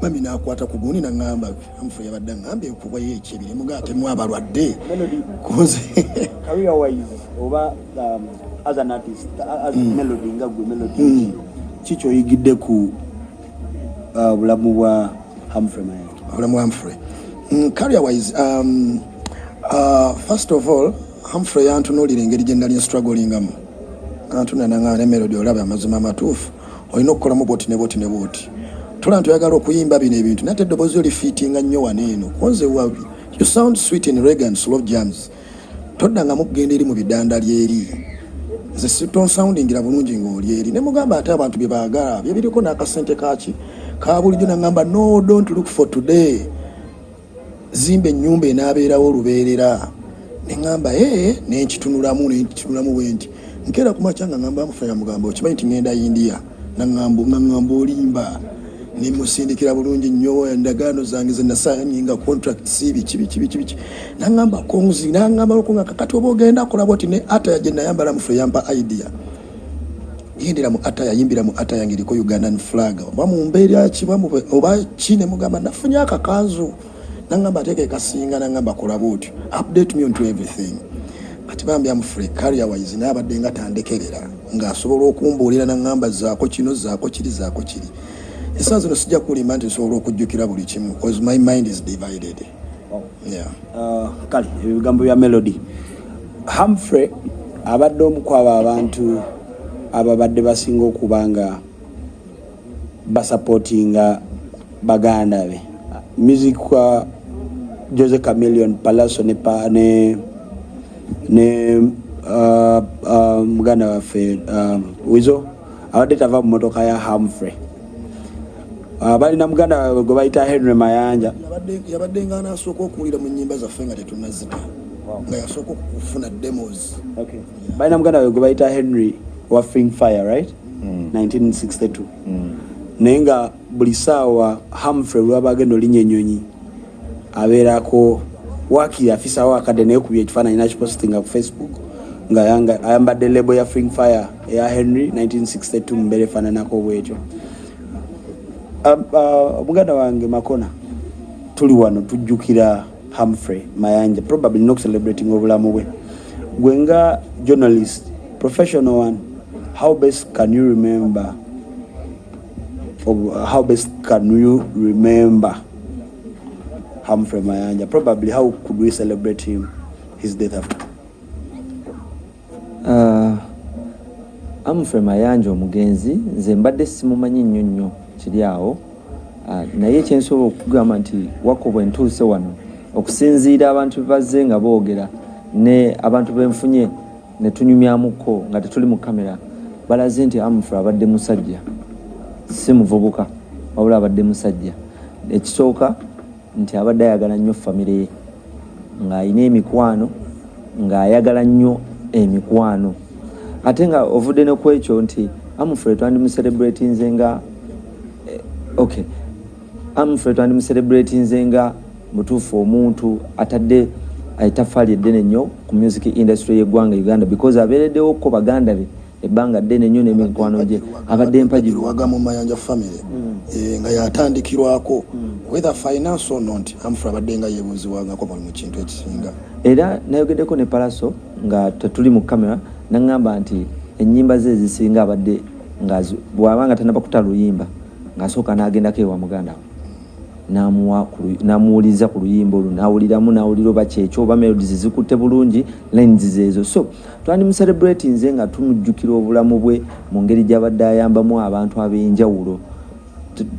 mami nakwata ku guuni nangamba Humphrey yabadde ngambe okuba yekibire mugate mu abalwadde koze career wise oba as an artist as melody ngagwe melody chicho yigidde ku bulamu bwa Humphrey Mayanja bulamu Humphrey career wise first of all Humphrey yantunuulira engeri gye nali strugglingamu antuna nangane melody olaba amazima matuufu olina okukolamu boti ne boti ne boti tola ntoyagala okuyimba bino ebintu nate eddoboozi oli fiitinga nnyo waneeno konze wabi you sound sweet in reggae and slow jams toddangamu kugenda eri mu bidanda lyeri nze sitonsoundingira bulungi ng'oli eri ne mugamba ate abantu bye baagala bye biriko n'akasente kaki ka bulijjo nangamba no don't look for today zimba ennyumba enaabeerawo olubeerera ne ngamba nenkitunulamu bwenti nkera kumaca nga ngamba Humphrey mugamba okimanyi nti ngenda India nangamba olimba ne musindikira bulungi nnyo endagaano zange ze nasaanyinga contracts biki nangamba konzi nangamba okunga kakati oba ogenda kola boti ne ata gye nayambala Humphrey yampa idea yendera mu ata yayimbira mu ata yange liko Ugandan flag oba mu mbeera kibamu oba kine mugamba nafunya akakanzu nangamba teke kasinga nangamba kola boti update me on to everything ati bambi Humphrey career wise nabadde nga tandekerera nga asobola okumbuulira nangamba zaako kino zaako kiri esa zino sijja kulima nti nsobola okujjukira buli kimu because my mind is divided. Kale ebigambo bya melody Humphrey abadde omu kwaba abantu ababadde basinga okubanga basupportinga baganda be music kwa Jose Chameleon Palaso ne muganda waffe Wizo abadde tava mu motoka ya Humphrey balina muganda gwe bayita Henry Mayanja yabadde nga anasooka okuwulira mu nnyimba zaffe nga tetunnazita nga yasooka okufuna demos. Balina muganda gwe bayita Henry wa Fring Fire right 1962 naye nga buli saawa Humphrey lwaba agenda olinya ennyonyi abeerako wakiri afisawo akadde naye kubye ekifaananyi nakipostinga ku Facebook nga ayambadde label ya Fring Fire eya Henry 1962 mu mbeera efaananako bwekyo. Muganda wange Makona tuli wano tujjukira Humphrey Mayanja probably not celebrating obulamu bwe gwe nga journalist professional one how best can you remember Humphrey Mayanja? Probably how could we celebrate him, his death after? Humphrey Mayanja omugenzi nze mbadde simumanyi nnyo kiri awo naye kyensobola okugamba nti wakuba entuuse wano okusinziira abantu bazze nga boogera ne abantu benfunye ne tunyumyamuko nga tetuli mu kamera balaze nti Humphrey abadde musajja si muvubuka wabula abadde musajja. Ekisooka nti abadde ayagala nnyo famire ye ng'ayina emikwano ng'ayagala nnyo emikwano ate nga ovudde ne ku ekyo nti Humphrey twandimucelebratinze nga Humphrey twandimucelebratinze nga mutuufu omuntu atadde itafaali eddene nnyo ku music industry y'eggwanga Uganda because abeereddewo ko baganda be ebbanga ddene nnyo n'emikwano gye abadde empagirwaga mu Mayanja family nga yatandikirwako whether finance or not Humphrey abadde nga yeebuuzibwangako mu kintu ekisinga era nayogeddeko ne Palaso nga tetuli mu kamera nangamba nti ennyimba ze ezisinga abadde nga bw'abanga tanaba kuta luyimba ng'asooka n'agendako ewa muganda namuwuliza ku luyimba olwo n'awulira oba kyekyo oba melodies zikutte bulungi lines zeezo so twandimucelebratinze nga tumujjukira obulamu bwe mu ngeri gy'abadde ayambamu abantu ab'enjawulo.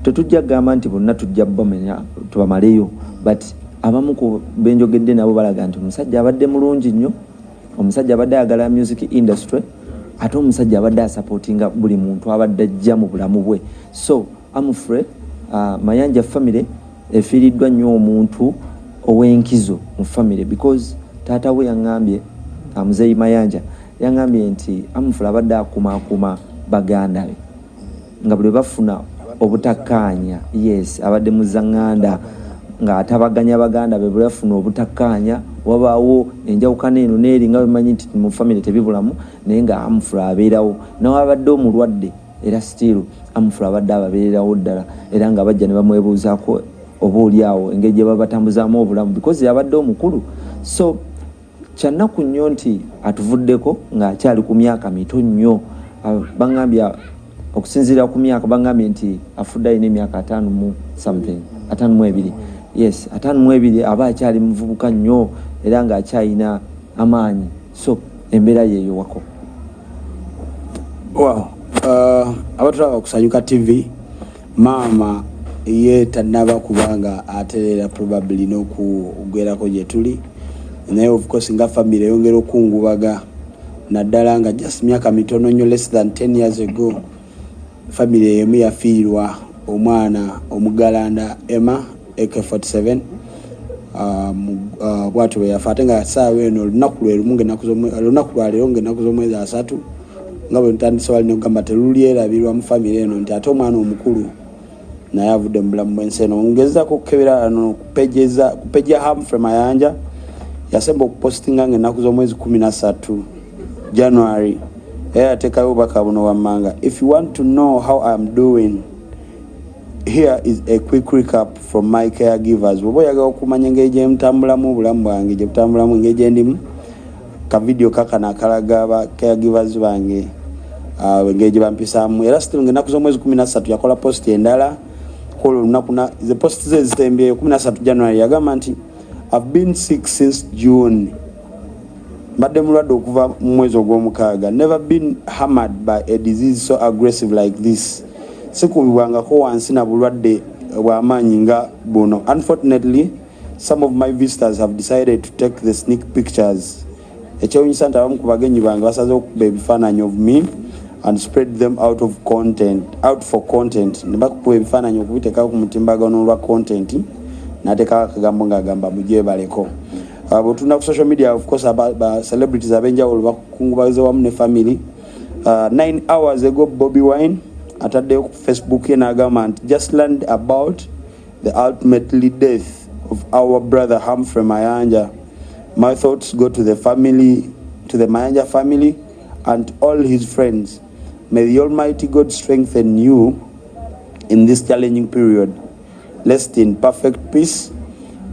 Tetujja kugamba nti bonna tujja bamenya tubamaleyo but abamu ku benjogedde nabo balaga nti omusajja abadde mulungi nnyo, omusajja abadde ayagala music industry, ate omusajja abadde asupportinga buli muntu abadde ajja mu bulamu bwe. So Humphrey Mayanja family efiiriddwa nnyo omuntu ow'enkizo mu family because taata we yaŋŋambye Muzeeyi Mayanja yaŋŋambye nti Humphrey abadde akumaakuma baganda be nga buli bafuna obutakkaanya yes abadde muzaŋŋanda nga atabaganya baganda be buli bafuna obutakkaanya wabaawo enjawukana eno n'eri nga bemanyi nti mu family tebibulamu naye nga Humphrey abeerawo nawe abadde omulwadde era still Humphrey abadde ababeererawo ddala era nga bajja ne bamwebuuzaako oba oliawo engeri gye babatambuzaamu obulamu because yabadde omukulu. So kyanaku nnyo nti atuvuddeko ng'akyali ku myaka mito nnyo. Bangambye okusinziira ku myaka bangambye nti afudde alina emyaka 5 mu something 52. Yes, 52 aba akyali muvubuka nnyo era ng'akyalina amaanyi. So embeera yeeyo wako. Wow. Abatulaba kusanyuka TV maama ye tanaba kubanga aterera probably n'okugwerako gye tuli naye of course nga family yongera okungubaga naddala nga just myaka mitono nnyo less than 10 years ago family emu yafiirwa omwana omugalanda Emma AK47 bwatu bwe yafa ate nga saawa eno olunaku lwaleero ng'ennaku z'omwezi 3 nga bwe ntandise wali n'okugamba terulyerabirwa mu family eno nti ate omwana omukulu naye avudde mu bulamu bw'ensi eno. Ngezaako okukebera ku peji ya Humphrey Mayanja yasemba okupostinga ng'ennaku z'omwezi 13 January era yateekayo obubaka buno wammanga. If you want to know how I'm doing, here is a quick recap from my caregivers. Bw'oba oyagala okumanya engeri gye mutambulamu obulamu bwange gye butambulamu engeri gye ndimu ka video kakana akalaga aba caregivers bange engeri gye bampisaamu era still ng'ennaku z'omwezi 13 yakola post endala kola olunaku ze post ze zitembyeyo 13 January yagamba nti I've been sick since June. Mbadde mulwadde okuva mu mwezi ogw'omukaaga. Never been hammered by a disease so aggressive like this. Sikubibwangako wansi na bulwadde bw'amaanyi nga buno. Unfortunately, some of my visitors have decided to take the sneak pictures. Ekyewuunyisa nti abamu ku bagenyi bange basaze okuba ebifaananyi of me and spread them out for content. Ne bakuba ebifaananyi okubiteekako ku mutimbagano olwa content n'ateekako akagambo ng'agamba mujebaleko. Bwetunda ku social media of course ba celebrities abenjawulo bakungubaze wamu ne family. 9 hours ago Bobby Wine ataddeyo ku Facebook ye n'agamba nti just learned about the ultimately death of our brother Humphrey Mayanja. My thoughts go to the family, to the Mayanja family and all his friends. May the Almighty God strengthen you in this challenging period. Rest in perfect peace,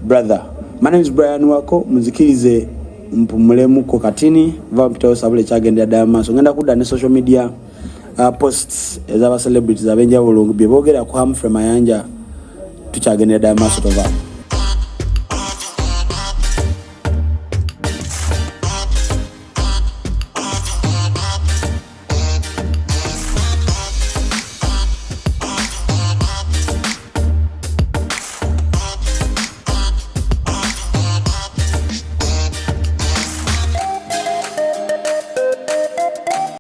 brother. My name is byanaku. Muzikirize mpumulemu ko katini vampito sabule kyagendera dama. So ngenda kudda ne social media posts ez'aba celebrities abenjawulo bye boogera ku Humphrey Mayanja tukyagendera dama so tova.